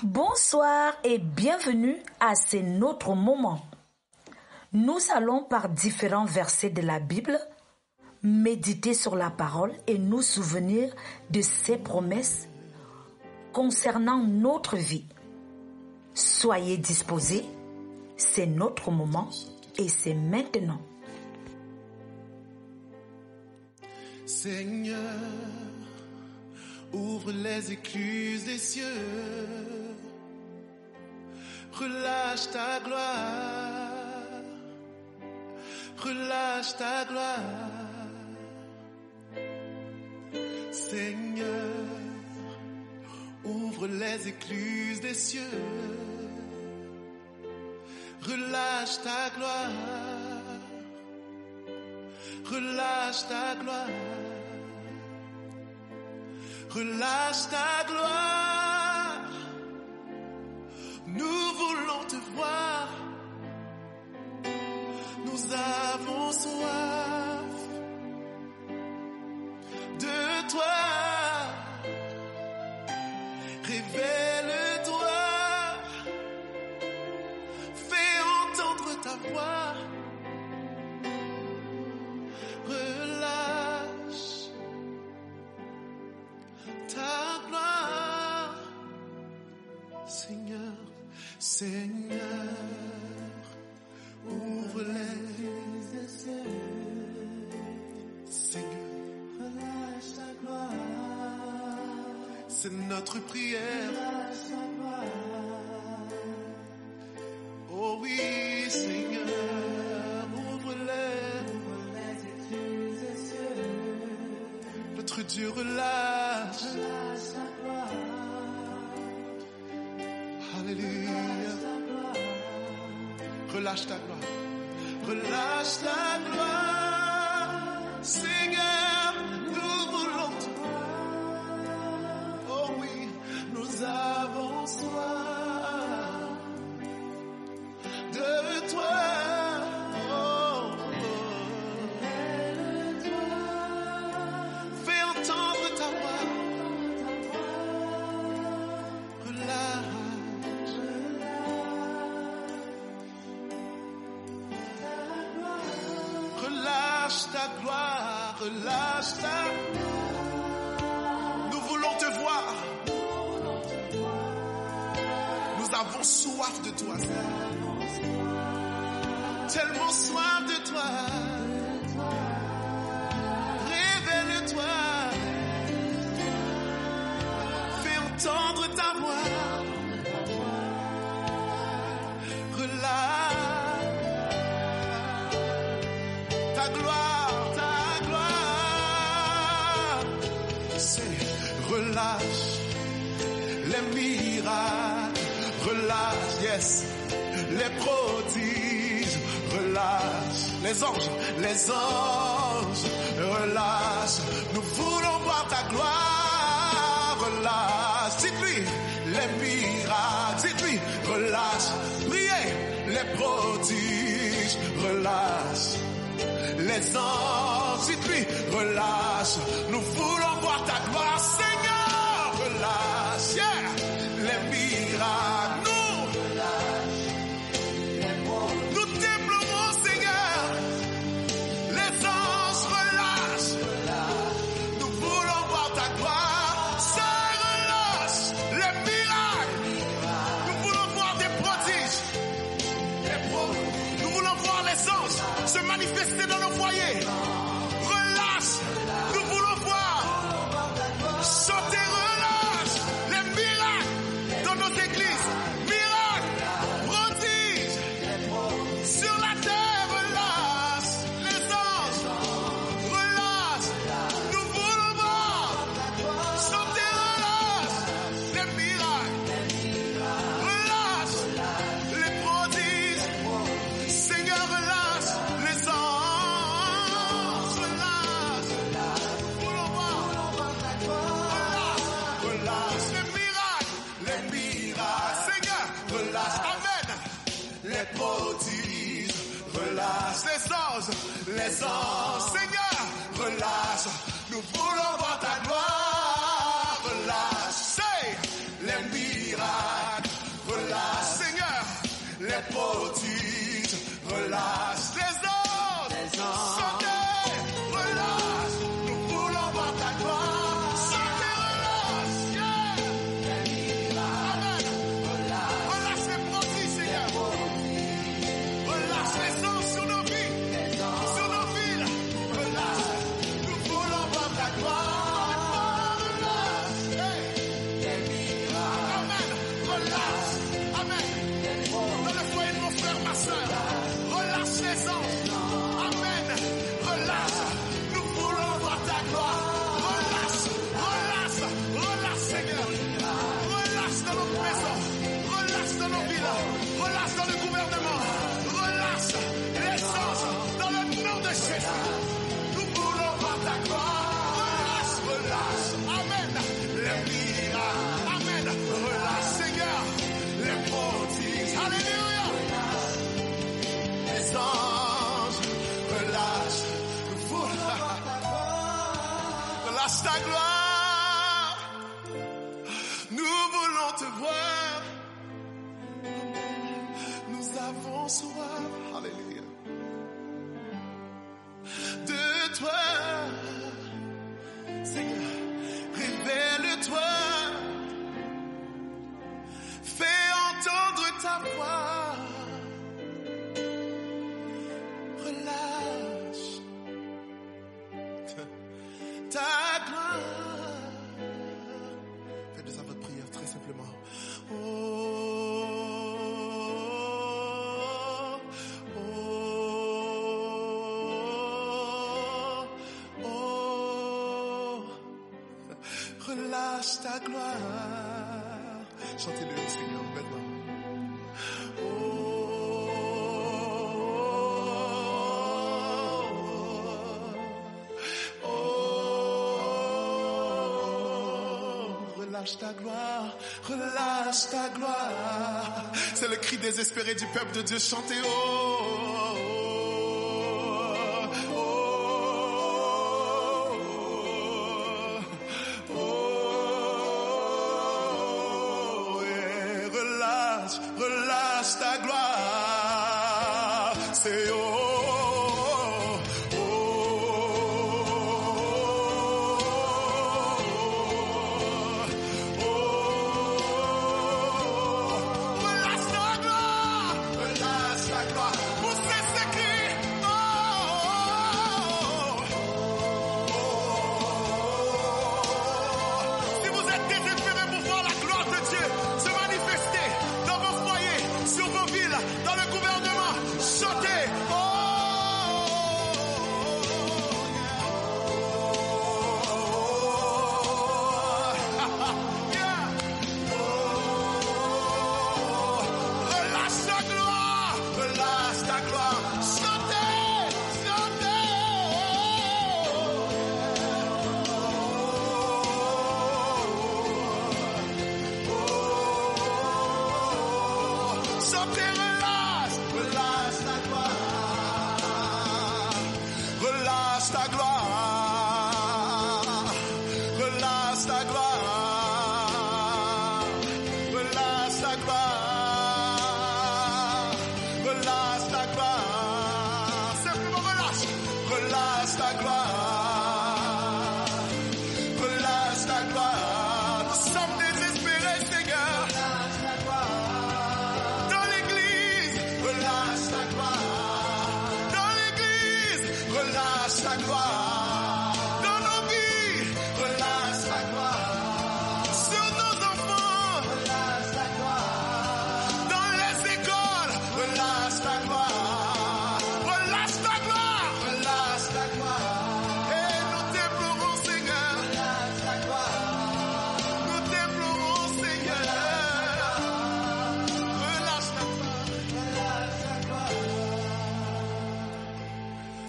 Bonsoir et bienvenue à ce notre moment. Nous allons par différents versets de la Bible méditer sur la parole et nous souvenir de ses promesses concernant notre vie. Soyez disposés, c'est notre moment et c'est maintenant. Seigneur, ouvre les écluses des cieux, relâche ta gloire, relâche ta gloire. Seigneur, ouvre les écluses des cieux, relâche ta gloire, relâche ta gloire. Relâche ta gloire, nous voulons te voir, nous avons soif de toi, révèle-toi, fais entendre ta voix, relâche ta gloire, Seigneur, Seigneur, ouvre les yeux, Seigneur, relâche ta gloire, c'est notre prière, relâche ta gloire, oh oui, Seigneur, ouvre-les écluses des cieux, notre Dieu relâche. Alléluia. Relâche ta gloire. Relâche ta gloire. Seigneur, nous voulons toi. Oh oui, nous avons soif de toi. Oh, fais entendre ta voix. Relâche ta gloire, relâche ta... Nous voulons te voir. Nous avons soif de toi. Tellement soif de toi. Révèle-toi. Fais entendre ta voix. Relâche ta gloire, c'est relâche les miracles, relâche, yes, les prodiges, relâche les anges, relâche, nous voulons voir ta gloire, relâche, dites-lui les miracles, dites-lui, relâche, priez les prodiges, relâche. Les anges, dites-lui, relâche, nous voulons voir ta gloire, Seigneur, relâche, yeah, les miracles, nous déplorons, Seigneur, les anges, relâche, nous voulons voir ta gloire, Seigneur, relâche, les miracles, nous voulons voir des prodiges, nous voulons voir les anges se manifester dans nos foyers. Relâche, nous voulons voir. Chanter, relâche les miracles dans nos églises. Miracles, prodiges sur la terre. Relâche les anges. Relâche, nous voulons voir. Chanter, relâche les miracles. Relâche les prodiges. Seigneur, relâche les anges, relâche, voulons voir, relâche les miracles, Seigneur, relâche, amen, les prodiges, relâche les anges, Seigneur, relâche, nous voulons voir ta gloire, relâche, les miracles. des prodiges. Relâche les anges, chantez, relâche, nous voulons voir ta gloire. Chantez, relâche, yeah. Amen. Relâche les prodiges, Seigneur. Relâche les anges sur nos vies, sur nos villes. Relâche, nous voulons voir ta gloire. Relâche, hey. Amen. Relâche, amen. Dans le foyer de mon frère, ma soeur, relâche les anges. Amen. Relâche, nous voulons voir ta gloire. Relâche, relâche, relâche, Seigneur. Relâche dans nos maisons, relâche dans nos villes, relâche dans le gouvernement, relâche les anges dans le nom de Jésus. Nous voulons voir ta gloire. Relâche, relâche, amen. Les miracles, amen. Relâche, Seigneur, les prodiges, alléluia. Les anges, relâche, nous voulons relâche ta gloire. Nous voulons te voir. Nous avons soif, alléluia, de toi. Seigneur, révèle-toi. Fais entendre ta voix. Relâche ta gloire. Faites ça votre prière très simplement. Oh, oh, oh, oh. Relâche ta gloire. Chantez-le, Seigneur, maintenant. Relâche ta gloire, relâche ta gloire. C'est le cri désespéré du peuple de Dieu. Chantez, oh, oh, oh, oh, yeah. Relâche, relâche ta gloire. C'est oh.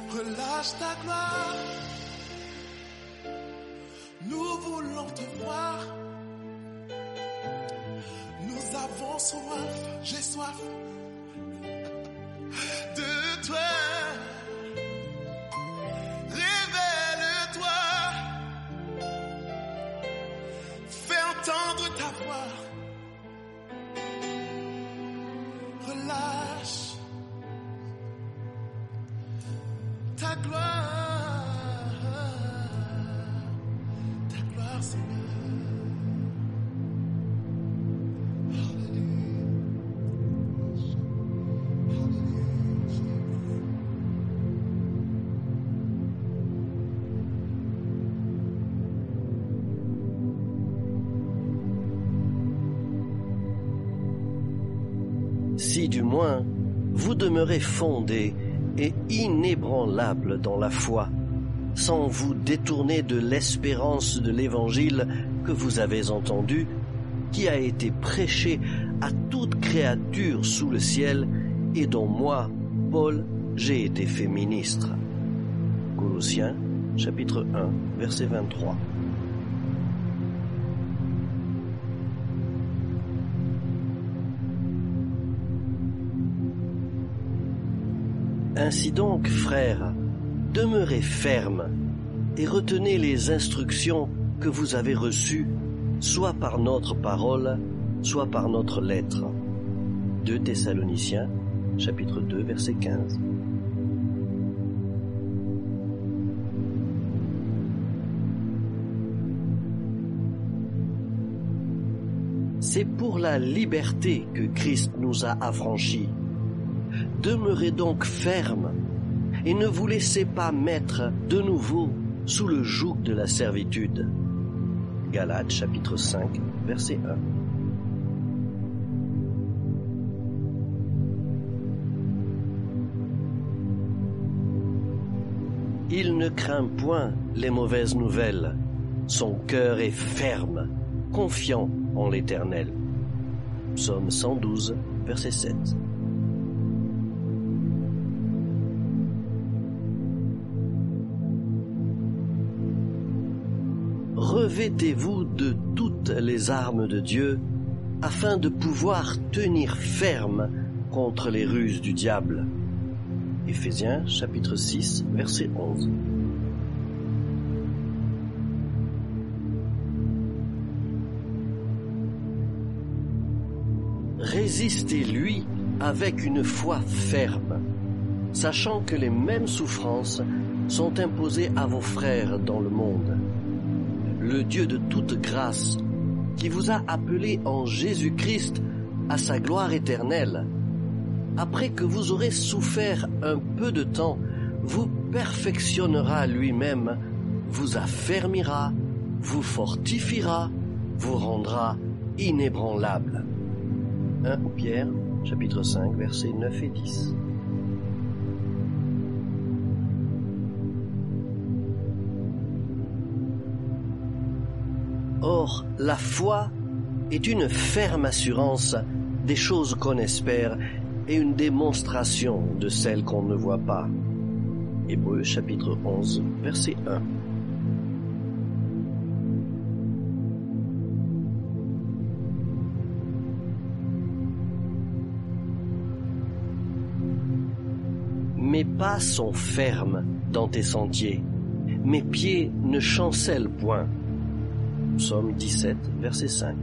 Relâche ta gloire. Nous voulons te voir. Nous avons soif, j'ai soif de toi. Révèle-toi. Fais entendre ta voix. Relâche. ta gloire, Seigneur. Si du moins vous demeurez fondés et inébranlables dans la foi, sans vous détourner de l'espérance de l'Évangile que vous avez entendu, qui a été prêché à toute créature sous le ciel et dont moi, Paul, j'ai été fait ministre. Colossiens, chapitre 1, verset 23. Ainsi donc, frères, demeurez fermes et retenez les instructions que vous avez reçues, soit par notre parole, soit par notre lettre. 2 Thessaloniciens, chapitre 2, verset 15. C'est pour la liberté que Christ nous a affranchis. Demeurez donc fermes et ne vous laissez pas mettre de nouveau sous le joug de la servitude. Galates chapitre 5, verset 1. Il ne craint point les mauvaises nouvelles. Son cœur est ferme, confiant en l'Éternel. Psaume 112, verset 7. Revêtez-vous de toutes les armes de Dieu, afin de pouvoir tenir ferme contre les ruses du diable. Éphésiens chapitre 6, verset 11. Résistez-lui avec une foi ferme, sachant que les mêmes souffrances sont imposées à vos frères dans le monde. Le Dieu de toute grâce, qui vous a appelé en Jésus-Christ à sa gloire éternelle, après que vous aurez souffert un peu de temps, vous perfectionnera lui-même, vous affermira, vous fortifiera, vous rendra inébranlable. 1 Pierre, chapitre 5, versets 9 et 10. Or, la foi est une ferme assurance des choses qu'on espère et une démonstration de celles qu'on ne voit pas. Hébreux chapitre 11, verset 1. Mes pas sont fermes dans tes sentiers, mes pieds ne chancellent point. Psaume 17, verset 5.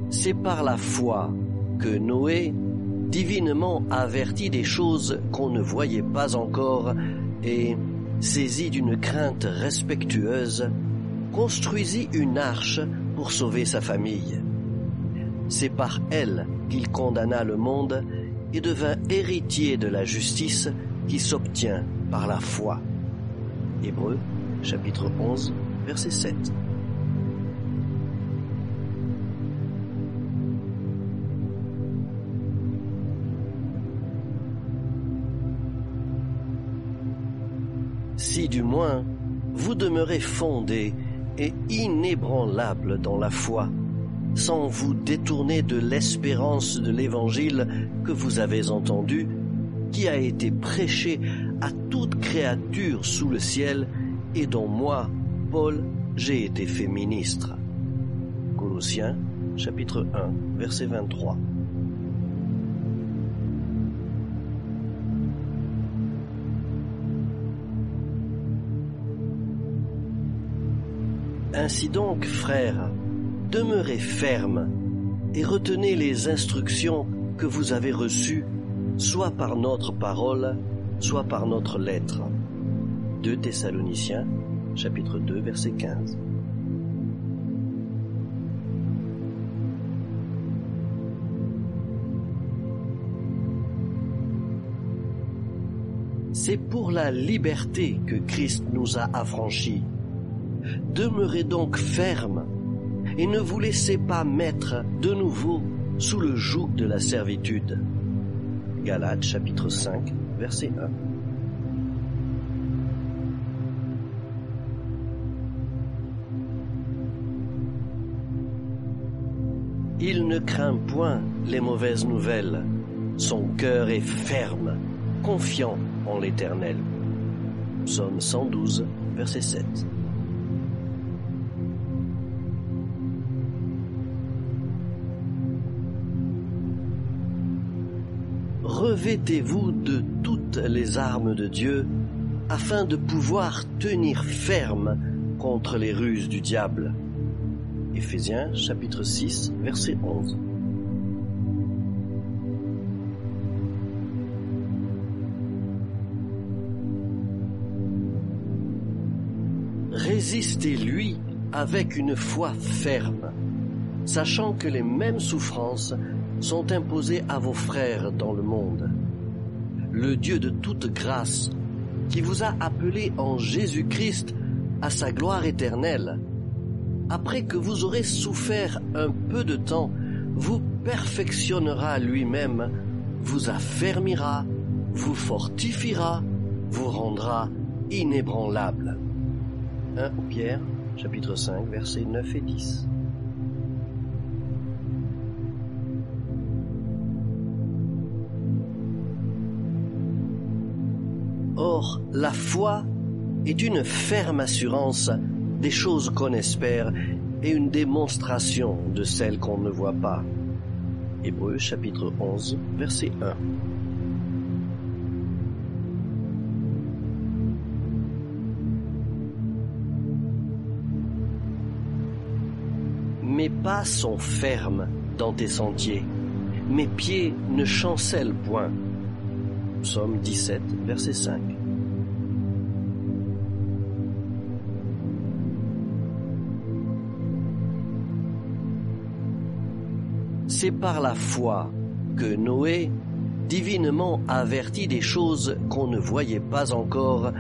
C'est par la foi que Noé, divinement averti des choses qu'on ne voyait pas encore et saisi d'une crainte respectueuse, construisit une arche pour sauver sa famille. C'est par elle qu'il condamna le monde et devint héritier de la justice qui s'obtient par la foi. Hébreux, chapitre 11, verset 7. Si du moins vous demeurez fondés et inébranlables dans la foi, sans vous détourner de l'espérance de l'Évangile que vous avez entendu, qui a été prêché à toute créature sous le ciel et dont moi, Paul, j'ai été fait ministre. Colossiens, chapitre 1, verset 23. Ainsi donc, frères, demeurez fermes et retenez les instructions que vous avez reçues, soit par notre parole, soit par notre lettre. 2 Thessaloniciens, chapitre 2, verset 15. C'est pour la liberté que Christ nous a affranchis. Demeurez donc fermes et ne vous laissez pas mettre de nouveau sous le joug de la servitude. Galates chapitre 5, verset 1. Il ne craint point les mauvaises nouvelles. Son cœur est ferme, confiant en l'Éternel. Psaume 112, verset 7. Revêtez-vous de toutes les armes de Dieu afin de pouvoir tenir ferme contre les ruses du diable. Éphésiens chapitre 6, verset 11. Résistez-lui avec une foi ferme, sachant que les mêmes souffrances sont imposées à vos frères dans le monde. Le Dieu de toute grâce, qui vous a appelés en Jésus-Christ à sa gloire éternelle, après que vous aurez souffert un peu de temps, vous perfectionnera lui-même, vous affermira, vous fortifiera, vous rendra inébranlable. 1 Pierre, chapitre 5, versets 9 et 10. Or, la foi est une ferme assurance des choses qu'on espère et une démonstration de celles qu'on ne voit pas. Hébreux chapitre 11, verset 1. Mes pas sont fermes dans tes sentiers, mes pieds ne chancellent point. Psaume 17, verset 5. C'est par la foi que Noé, divinement averti des choses qu'on ne voyait pas encore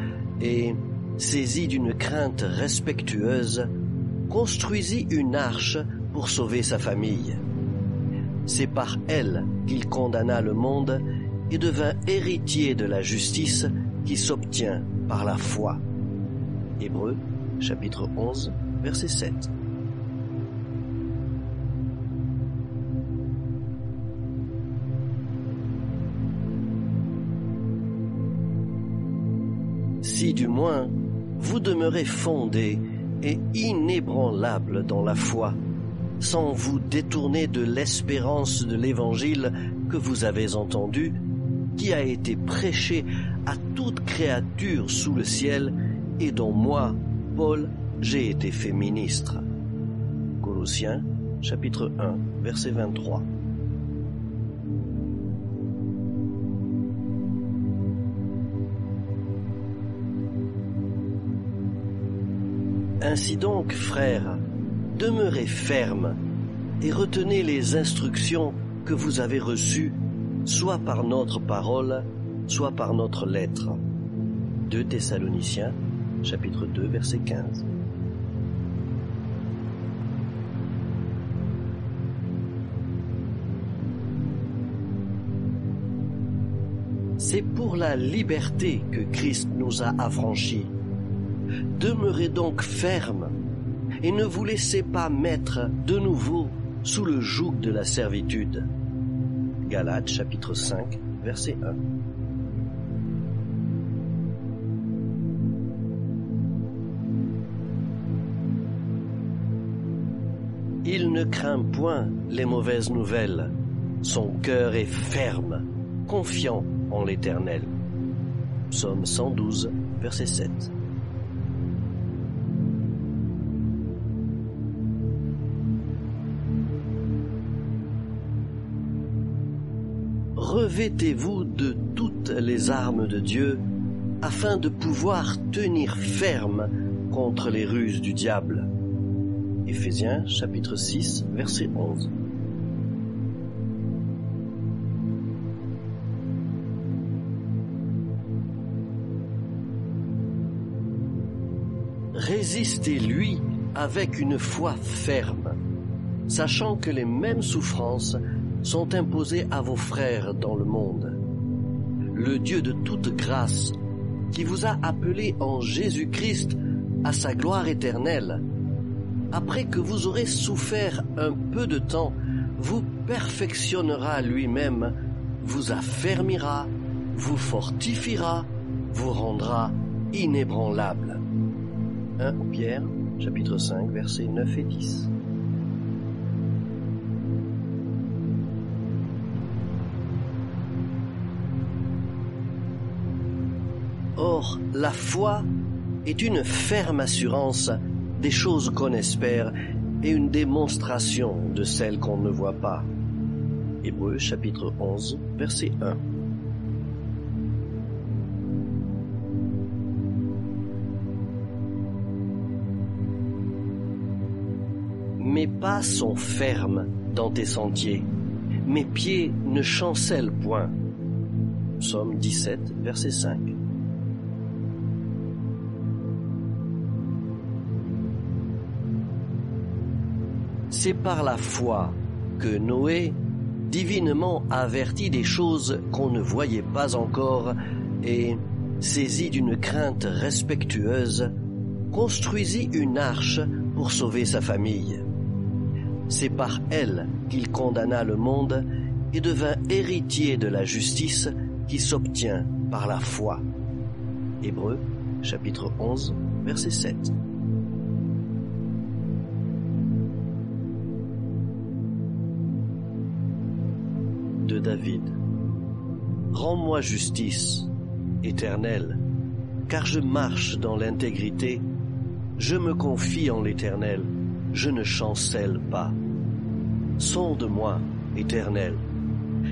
et saisi d'une crainte respectueuse, construisit une arche pour sauver sa famille. C'est par elle qu'il condamna le monde et devint héritier de la justice qui s'obtient par la foi. Hébreux, chapitre 11, verset 7. Si du moins vous demeurez fondés et inébranlables dans la foi, sans vous détourner de l'espérance de l'Évangile que vous avez entendu, qui a été prêché à toute créature sous le ciel et dont moi, Paul, j'ai été fait ministre. Colossiens, chapitre 1, verset 23. Ainsi donc, frères, demeurez fermes et retenez les instructions que vous avez reçues, soit par notre parole, soit par notre lettre. 2 Thessaloniciens, chapitre 2, verset 15. C'est pour la liberté que Christ nous a affranchis. Demeurez donc fermes et ne vous laissez pas mettre de nouveau sous le joug de la servitude. Galates chapitre 5, verset 1. Il ne craint point les mauvaises nouvelles. Son cœur est ferme, confiant en l'Éternel. Psaume 112, verset 7. revêtez-vous de toutes les armes de Dieu afin de pouvoir tenir ferme contre les ruses du diable. Éphésiens chapitre 6, verset 11. Résistez-lui avec une foi ferme, sachant que les mêmes souffrances sont imposées à vos frères dans le monde. Le Dieu de toute grâce, qui vous a appelé en Jésus-Christ à sa gloire éternelle, après que vous aurez souffert un peu de temps, vous perfectionnera lui-même, vous affermira, vous fortifiera, vous rendra inébranlable. 1 Pierre, chapitre 5, versets 9 et 10. Or, la foi est une ferme assurance des choses qu'on espère et une démonstration de celles qu'on ne voit pas. Hébreux chapitre 11, verset 1. Mes pas sont fermes dans tes sentiers, mes pieds ne chancellent point. Psaume 17, verset 5. C'est par la foi que Noé, divinement averti des choses qu'on ne voyait pas encore et saisi d'une crainte respectueuse, construisit une arche pour sauver sa famille. C'est par elle qu'il condamna le monde et devint héritier de la justice qui s'obtient par la foi. Hébreux, chapitre 11, verset 7. De David. Rends-moi justice, Éternel, car je marche dans l'intégrité, je me confie en l'Éternel, je ne chancelle pas. Sonde-moi, Éternel,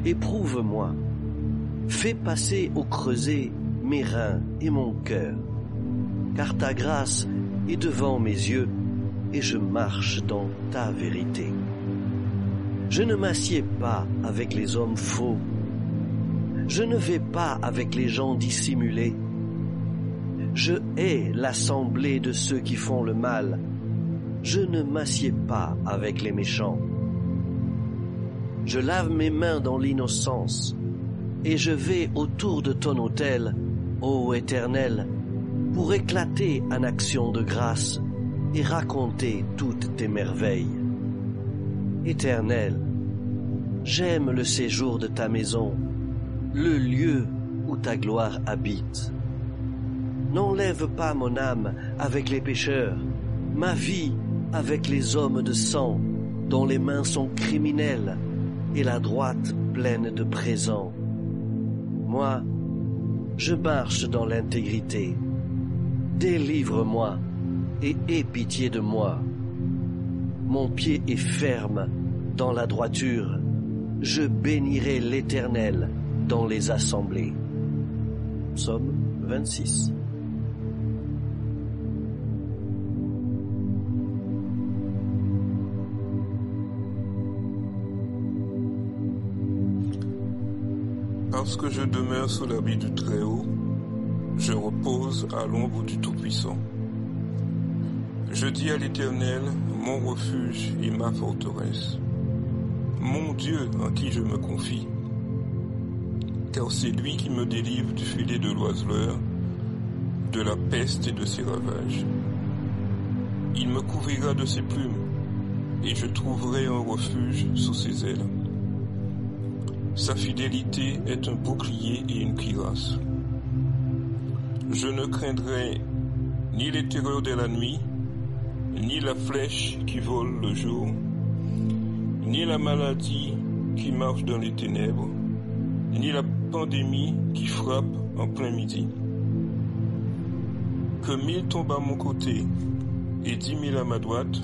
éprouve-moi, fais passer au creuset mes reins et mon cœur, car ta grâce est devant mes yeux et je marche dans ta vérité. Je ne m'assieds pas avec les hommes faux. Je ne vais pas avec les gens dissimulés. Je hais l'assemblée de ceux qui font le mal. Je ne m'assieds pas avec les méchants. Je lave mes mains dans l'innocence et je vais autour de ton autel, ô Éternel, pour éclater en action de grâce et raconter toutes tes merveilles. Éternel, j'aime le séjour de ta maison, le lieu où ta gloire habite. N'enlève pas mon âme avec les pécheurs, ma vie avec les hommes de sang, dont les mains sont criminelles et la droite pleine de présents. Moi, je marche dans l'intégrité. Délivre-moi et aie pitié de moi. Mon pied est ferme dans la droiture. Je bénirai l'Éternel dans les assemblées. Psaume 26. Parce que je demeure sous l'abri du Très-Haut, je repose à l'ombre du Tout-Puissant. Je dis à l'Éternel, mon refuge et ma forteresse, mon Dieu en qui je me confie, car c'est lui qui me délivre du filet de l'oiseleur, de la peste et de ses ravages. Il me couvrira de ses plumes, et je trouverai un refuge sous ses ailes. Sa fidélité est un bouclier et une cuirasse. Je ne craindrai ni les terreurs de la nuit, ni la flèche qui vole le jour, ni la maladie qui marche dans les ténèbres, ni la pandémie qui frappe en plein midi. Que 1000 tombent à mon côté et 10 000 à ma droite,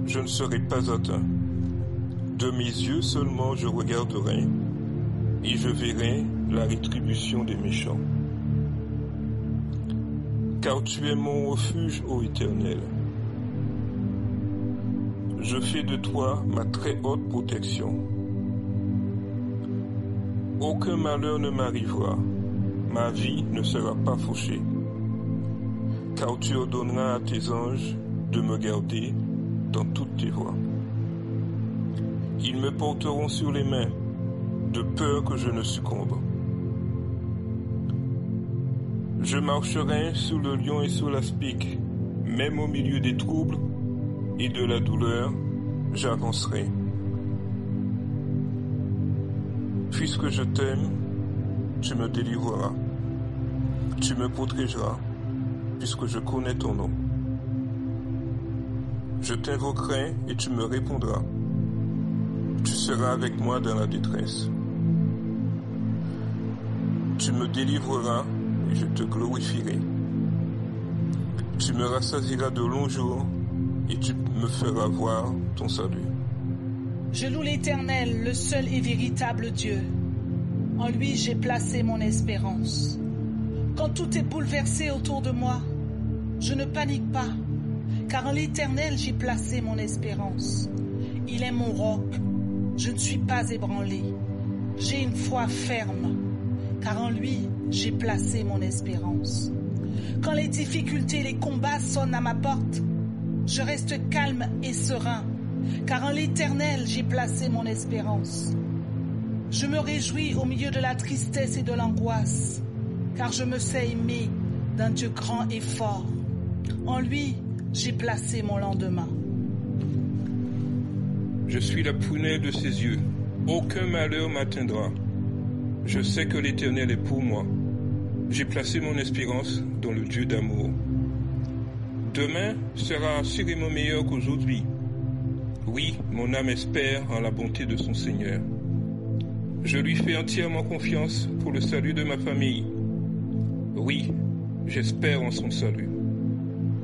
je ne serai pas atteint. De mes yeux seulement je regarderai, et je verrai la rétribution des méchants. Car tu es mon refuge, ô Éternel. Je fais de toi ma très haute protection. Aucun malheur ne m'arrivera, ma vie ne sera pas fauchée. Car tu ordonneras à tes anges de me garder dans toutes tes voies. Ils me porteront sur les mains, de peur que je ne succombe. Je marcherai sur le lion et sur l'aspic, même au milieu des troubles et de la douleur, j'avancerai. Puisque je t'aime, tu me délivreras. Tu me protégeras, puisque je connais ton nom. Je t'invoquerai et tu me répondras. Tu seras avec moi dans la détresse. Tu me délivreras et je te glorifierai. Tu me rassasieras de longs jours et tu me feras voir ton salut. Je loue l'Éternel, le seul et véritable Dieu. En lui, j'ai placé mon espérance. Quand tout est bouleversé autour de moi, je ne panique pas, car en l'Éternel, j'ai placé mon espérance. Il est mon roc, je ne suis pas ébranlé. J'ai une foi ferme, car en lui, j'ai placé mon espérance. Quand les difficultés et les combats sonnent à ma porte, je reste calme et serein, car en l'Éternel, j'ai placé mon espérance. Je me réjouis au milieu de la tristesse et de l'angoisse, car je me sais aimé d'un Dieu grand et fort. En lui, j'ai placé mon lendemain. Je suis la prunelle de ses yeux. Aucun malheur m'atteindra. Je sais que l'Éternel est pour moi. J'ai placé mon espérance dans le Dieu d'amour. Demain sera assurément meilleur qu'aujourd'hui. Oui, mon âme espère en la bonté de son Seigneur. Je lui fais entièrement confiance pour le salut de ma famille. Oui, j'espère en son salut.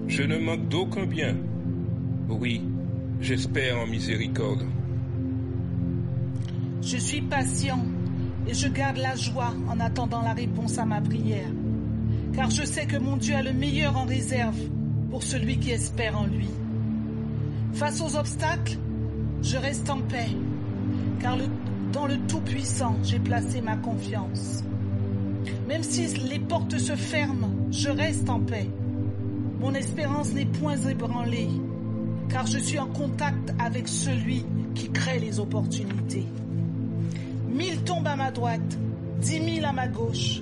Je ne manque d'aucun bien. Oui, j'espère en miséricorde. Je suis patient et je garde la joie en attendant la réponse à ma prière, car je sais que mon Dieu a le meilleur en réserve pour celui qui espère en lui. Face aux obstacles, je reste en paix, car dans le Tout-Puissant, j'ai placé ma confiance. Même si les portes se ferment, je reste en paix. Mon espérance n'est point ébranlée, car je suis en contact avec celui qui crée les opportunités. 1000 tombent à ma droite, 10 000 à ma gauche.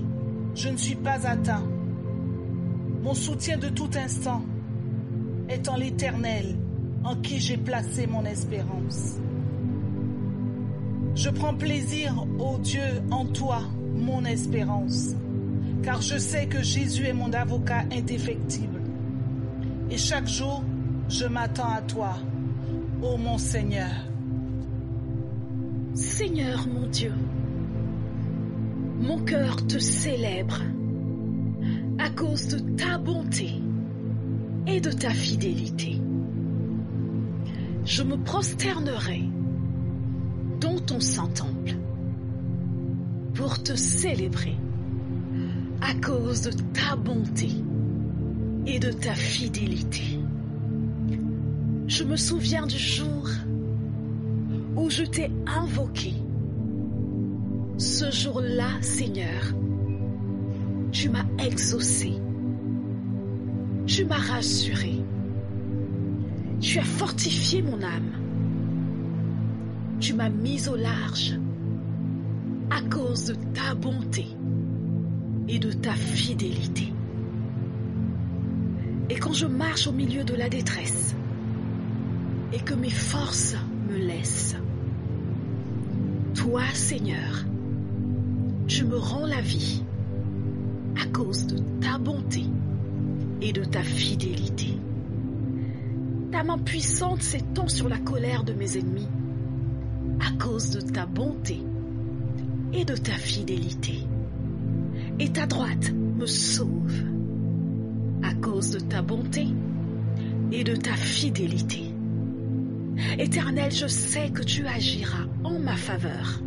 Je ne suis pas atteint. Mon soutien de tout instant est en l'Éternel, en qui j'ai placé mon espérance. Je prends plaisir, ô Dieu, en toi, mon espérance, car je sais que Jésus est mon avocat indéfectible. Et chaque jour, je m'attends à toi, ô mon Seigneur. Seigneur mon Dieu, mon cœur te célèbre à cause de ta bonté et de ta fidélité. Je me prosternerai dans ton saint temple pour te célébrer à cause de ta bonté et de ta fidélité. Je me souviens du jour où je t'ai invoqué. Ce jour-là, Seigneur, tu m'as exaucé, tu m'as rassuré, tu as fortifié mon âme, tu m'as mis au large à cause de ta bonté et de ta fidélité. Et quand je marche au milieu de la détresse et que mes forces me laissent, toi, Seigneur, tu me rends la vie à cause de ta bonté et de ta fidélité. Ta main puissante s'étend sur la colère de mes ennemis à cause de ta bonté et de ta fidélité. Et ta droite me sauve à cause de ta bonté et de ta fidélité. Éternel, je sais que tu agiras en ma faveur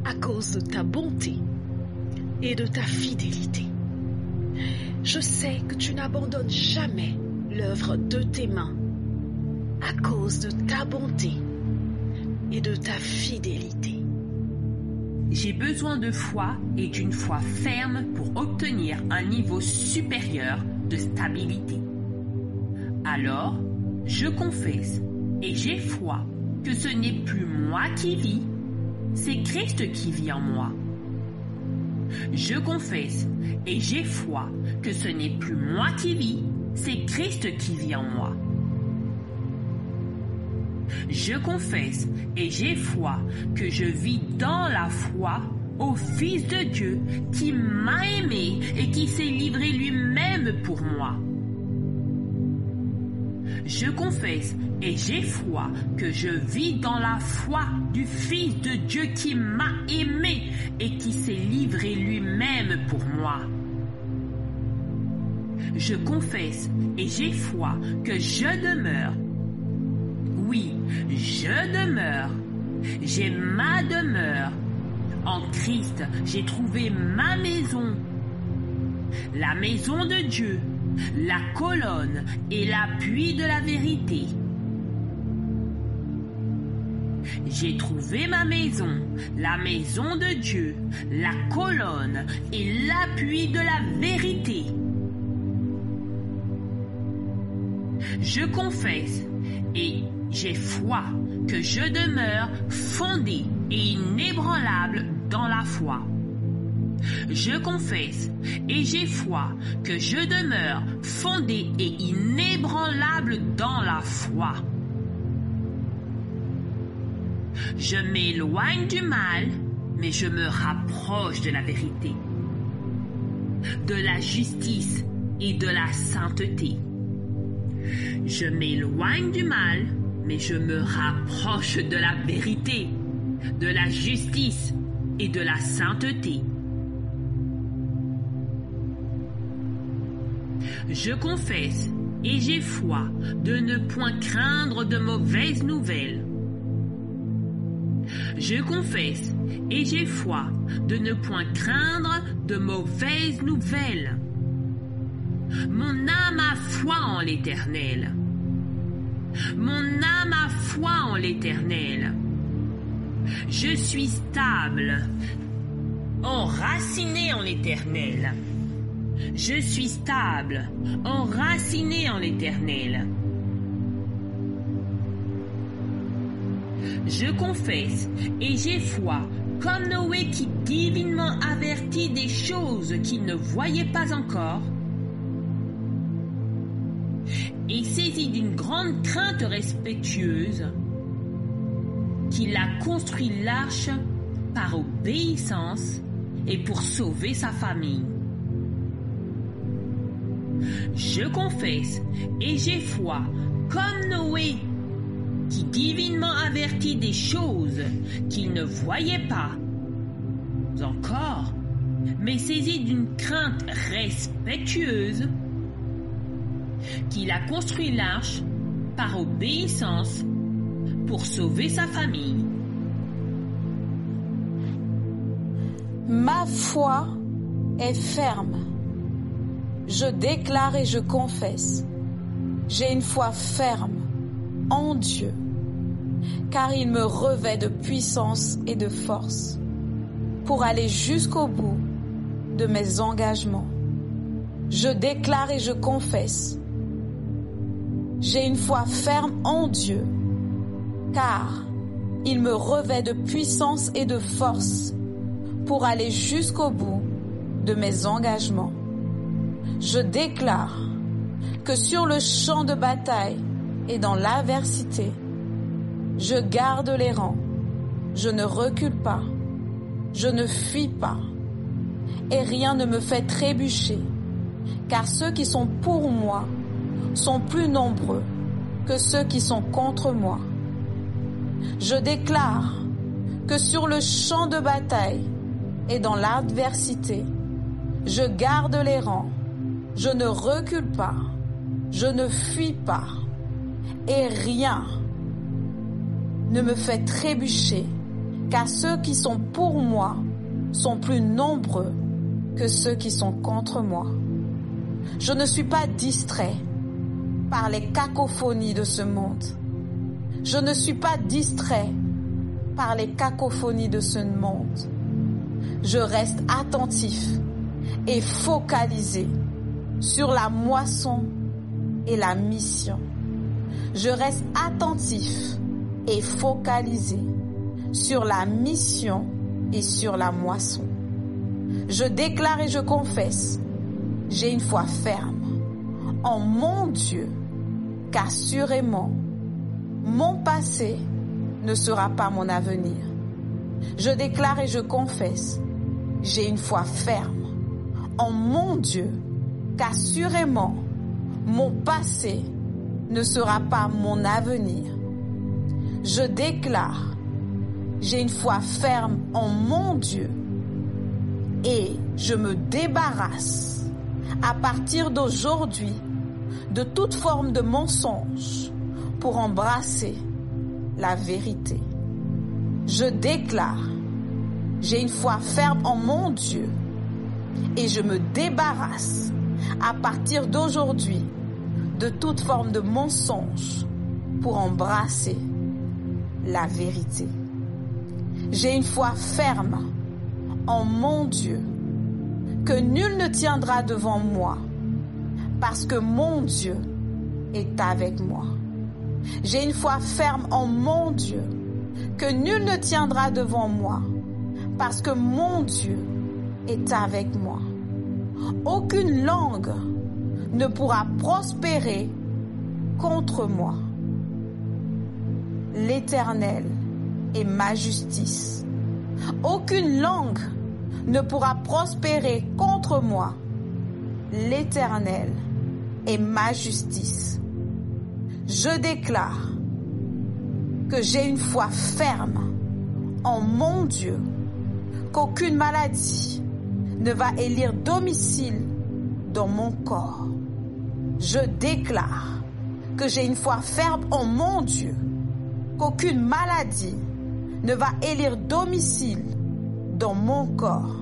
à cause de ta bonté et de ta fidélité. Je sais que tu n'abandonnes jamais l'œuvre de tes mains à cause de ta bonté et de ta fidélité. J'ai besoin de foi et d'une foi ferme pour obtenir un niveau supérieur de stabilité. Alors, je confesse et j'ai foi que ce n'est plus moi qui vis, c'est Christ qui vit en moi. Je confesse et j'ai foi que ce n'est plus moi qui vis, c'est Christ qui vit en moi. Je confesse et j'ai foi que je vis dans la foi au Fils de Dieu qui m'a aimé et qui s'est livré lui-même pour moi. Je confesse et j'ai foi que je vis dans la foi du Fils de Dieu qui m'a aimé et qui s'est livré lui-même pour moi. Je confesse et j'ai foi que je demeure. Oui, je demeure. J'ai ma demeure. En Christ, j'ai trouvé ma maison. La maison de Dieu, la colonne et l'appui de la vérité. J'ai trouvé ma maison, la maison de Dieu, la colonne et l'appui de la vérité. Je confesse et j'ai foi que je demeure fondé et inébranlable dans la foi. Je confesse et j'ai foi que je demeure fondé et inébranlable dans la foi. Je m'éloigne du mal, mais je me rapproche de la vérité, de la justice et de la sainteté. Je m'éloigne du mal, mais je me rapproche de la vérité, de la justice et de la sainteté. Je confesse et j'ai foi de ne point craindre de mauvaises nouvelles. Je confesse et j'ai foi de ne point craindre de mauvaises nouvelles. Mon âme a foi en l'Éternel. Mon âme a foi en l'Éternel. Je suis stable, enraciné en l'Éternel. Je suis stable, enraciné en l'Éternel. Je confesse et j'ai foi, comme Noé qui divinement avertit des choses qu'il ne voyait pas encore, et saisi d'une grande crainte respectueuse, qu'il a construit l'arche par obéissance et pour sauver sa famille. Je confesse et j'ai foi, comme Noé, qui divinement avertit des choses qu'il ne voyait pas encore, mais saisi d'une crainte respectueuse, qu'il a construit l'arche par obéissance pour sauver sa famille. Ma foi est ferme. Je déclare et je confesse. J'ai une foi ferme en Dieu, car il me revêt de puissance et de force pour aller jusqu'au bout de mes engagements. Je déclare et je confesse. J'ai une foi ferme en Dieu, car il me revêt de puissance et de force pour aller jusqu'au bout de mes engagements. Je déclare que sur le champ de bataille et dans l'adversité, je garde les rangs, je ne recule pas, je ne fuis pas, et rien ne me fait trébucher, car ceux qui sont pour moi sont plus nombreux que ceux qui sont contre moi. Je déclare que sur le champ de bataille et dans l'adversité, je garde les rangs, je ne recule pas, je ne fuis pas, et rien ne me fait trébucher, car ceux qui sont pour moi sont plus nombreux que ceux qui sont contre moi. Je ne suis pas distrait par les cacophonies de ce monde. Je ne suis pas distrait par les cacophonies de ce monde. Je reste attentif et focalisé sur la moisson et la mission. Je reste attentif et focalisé sur la mission et sur la moisson. Je déclare et je confesse, j'ai une foi ferme en mon Dieu, qu'assurément, mon passé ne sera pas mon avenir. Je déclare et je confesse, j'ai une foi ferme en mon Dieu, qu'assurément, mon passé ne sera pas mon avenir. Je déclare, j'ai une foi ferme en mon Dieu et je me débarrasse à partir d'aujourd'hui de toute forme de mensonge pour embrasser la vérité. Je déclare, j'ai une foi ferme en mon Dieu et je me débarrasse à partir d'aujourd'hui de toute forme de mensonge pour embrasser la vérité. J'ai une foi ferme en mon Dieu que nul ne tiendra devant moi parce que mon Dieu est avec moi. J'ai une foi ferme en mon Dieu que nul ne tiendra devant moi parce que mon Dieu est avec moi. Aucune langue ne pourra prospérer contre moi. L'Éternel est ma justice. Aucune langue ne pourra prospérer contre moi. L'Éternel est ma justice. Je déclare que j'ai une foi ferme en mon Dieu, qu'aucune maladie ne va élire domicile dans mon corps. Je déclare que j'ai une foi ferme en mon Dieu, qu'aucune maladie ne va élire domicile dans mon corps,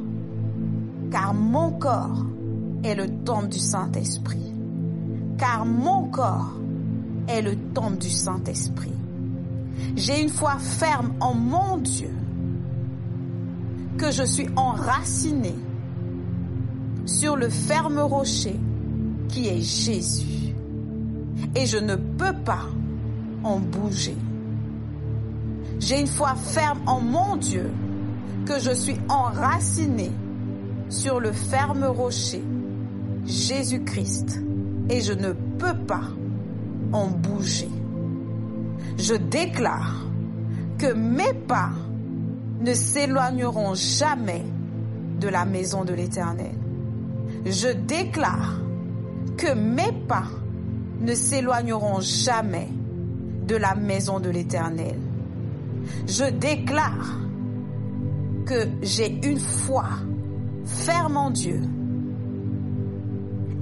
car mon corps est le temple du Saint-Esprit. Car mon corps est le temple du Saint-Esprit. J'ai une foi ferme en mon Dieu, que je suis enraciné sur le ferme rocher qui est Jésus, et je ne peux pas en bouger. J'ai une foi ferme en mon Dieu, que je suis enraciné sur le ferme rocher, Jésus-Christ, et je ne peux pas en bouger. Je déclare que mes pas ne s'éloigneront jamais de la maison de l'Éternel. Je déclare que mes pas ne s'éloigneront jamais de la maison de l'Éternel. Je déclare que j'ai une foi ferme en Dieu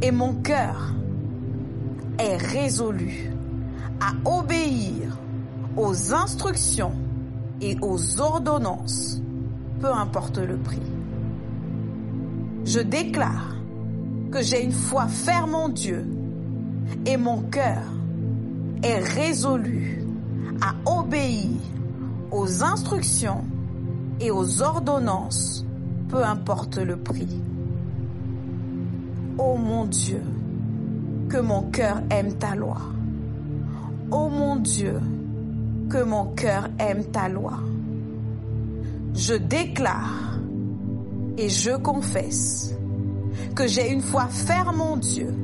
et mon cœur est résolu à obéir aux instructions et aux ordonnances, peu importe le prix. Je déclare que j'ai une foi ferme en Dieu et mon cœur est résolu à obéir aux instructions et aux ordonnances, peu importe le prix. Ô mon Dieu, que mon cœur aime ta loi. Ô mon Dieu, que mon cœur aime ta loi. Je déclare et je confesse que j'ai une foi ferme en Dieu.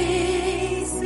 Jésus,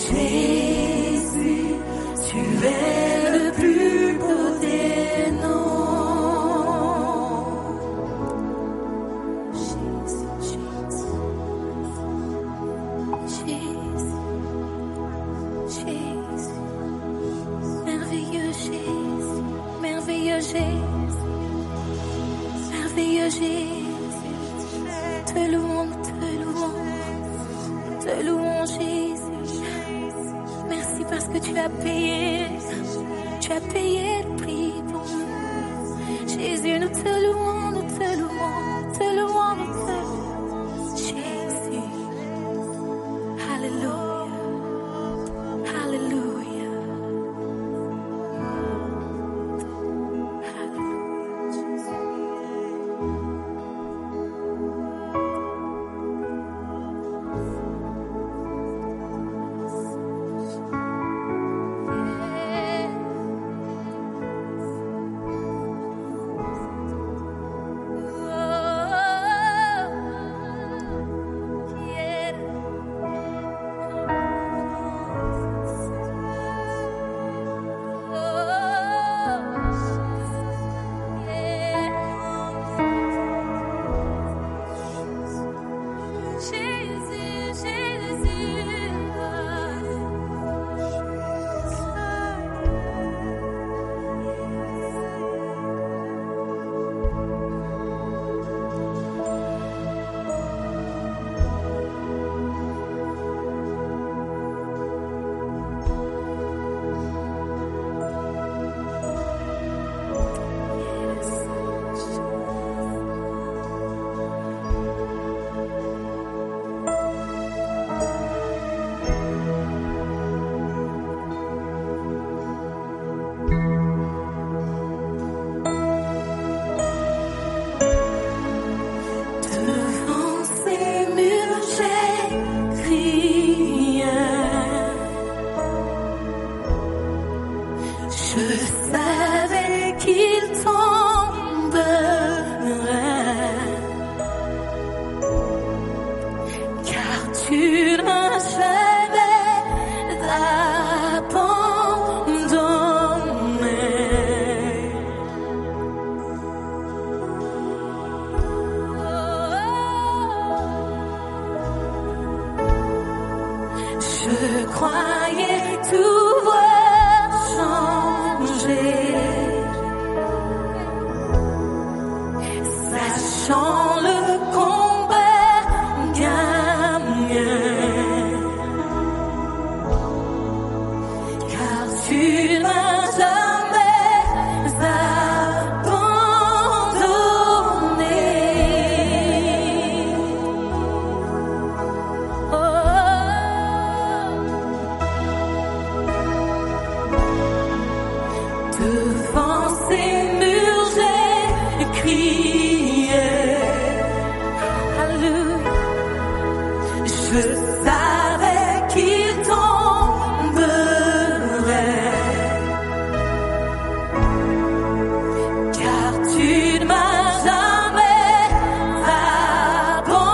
Jésus, tu es le plus beau des noms. Jésus, Jésus, Jésus, merveilleux Jésus, merveilleux Jésus, merveilleux Jésus, te louons, Jésus. Merci parce que tu as payé le prix pour nous. Jésus, nous te louons, nous te louons, nous te louons, nous te louons. Jésus, Alléluia, Alléluia, je croyais tout voir changer, sachant le combat gagné, car tu m'as jamais abandonné. Devant ces murs, j'ai crié, Alléluia. Je savais qu'il tomberait, car tu ne m'as jamais abandonné.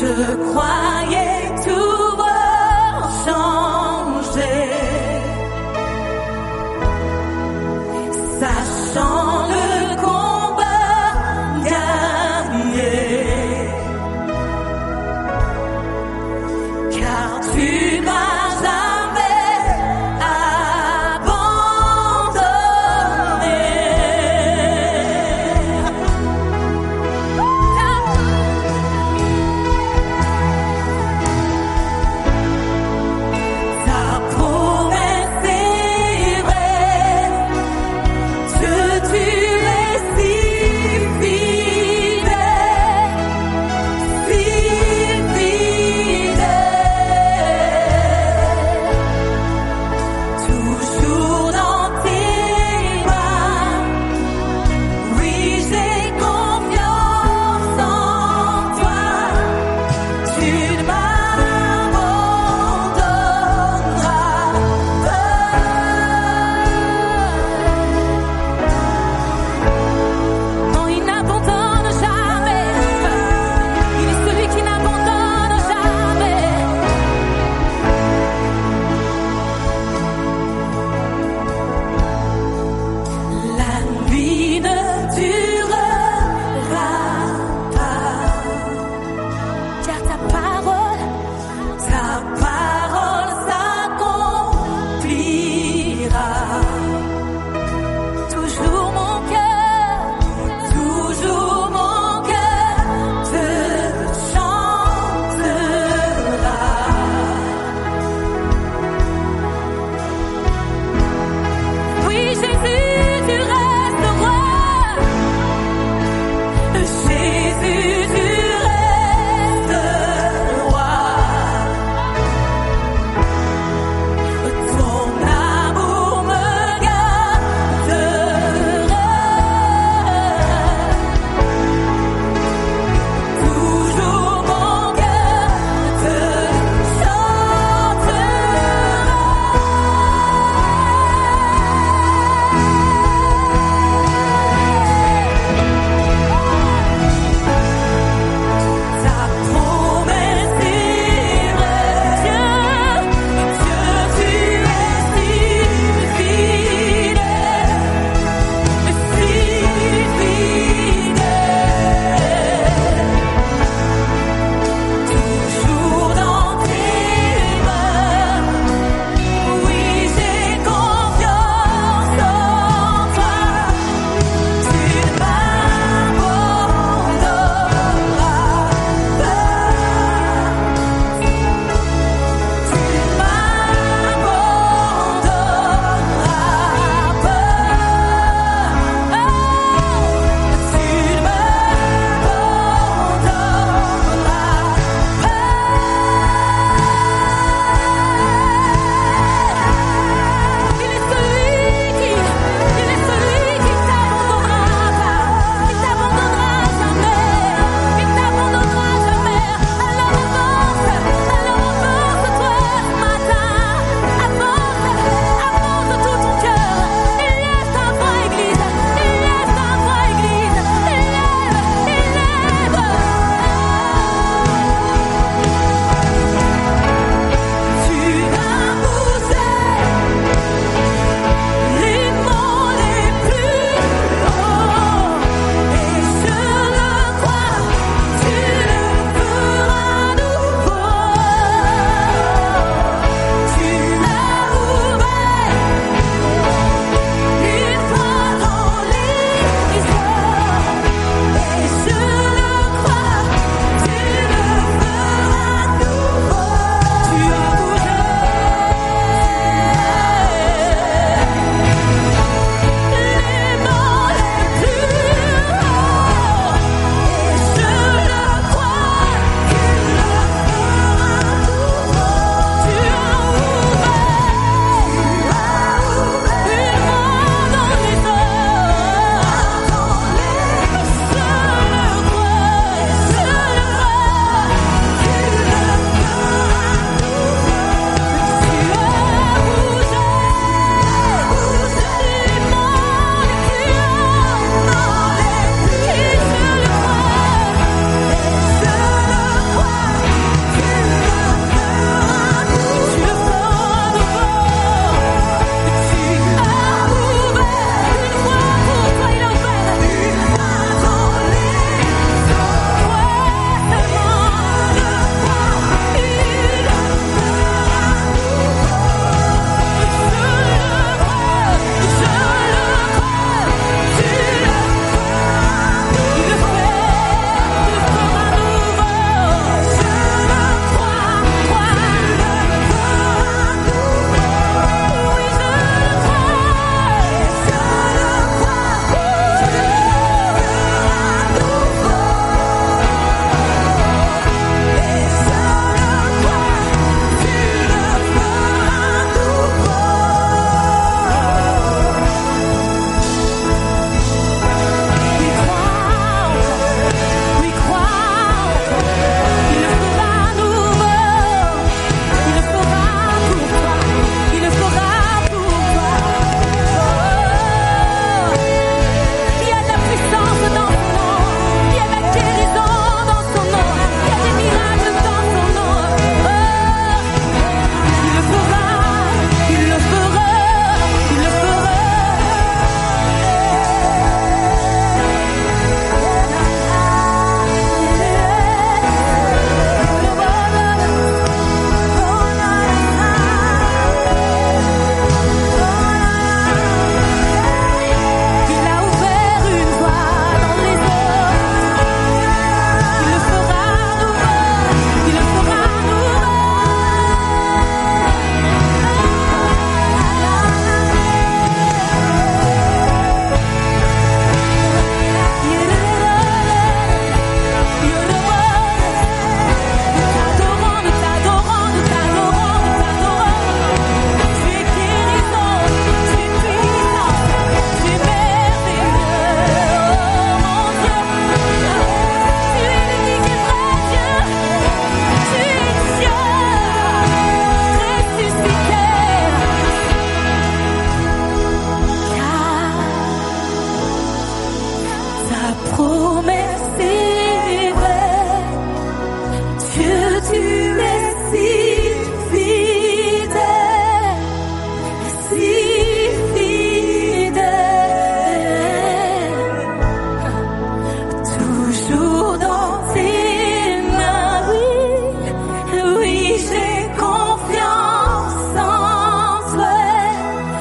Je croyais tout voir changer,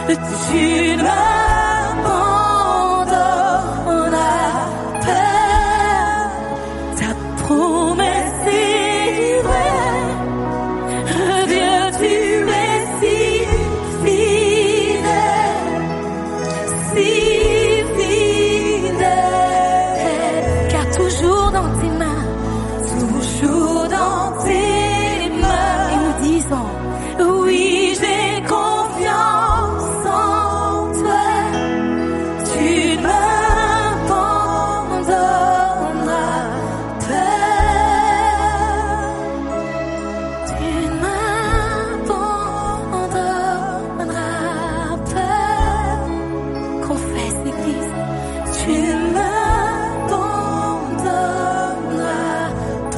Tu m'abandonneras pas. Ta promesse est vraie. Dieu, tu es si fidèle, car toujours dans tes mains, et nous disons, oui, j'ai confiance en toi, tu ne m'abandonneras pas, tu ne m'abandonneras pas. Confesse l'Église, tu ne m'abandonneras pas.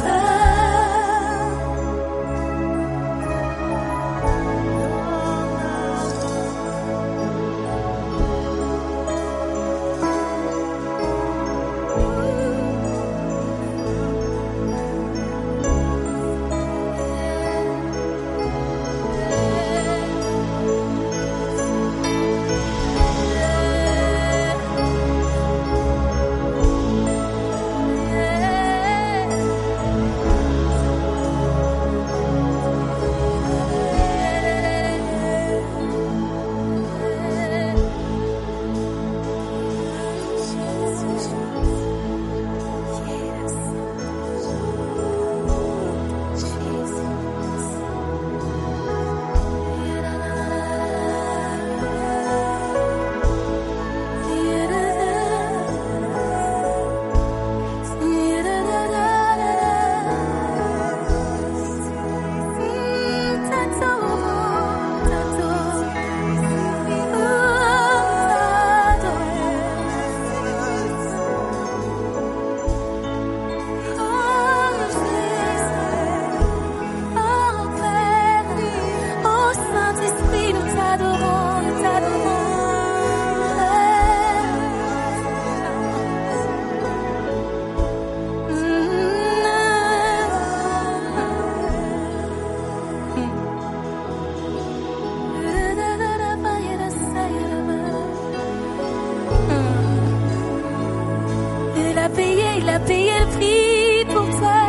Il a payé le prix pour toi,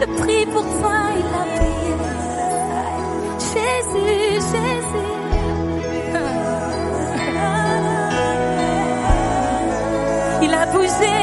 le prix pour toi, il a payé. Jésus, Jésus. Il a bougé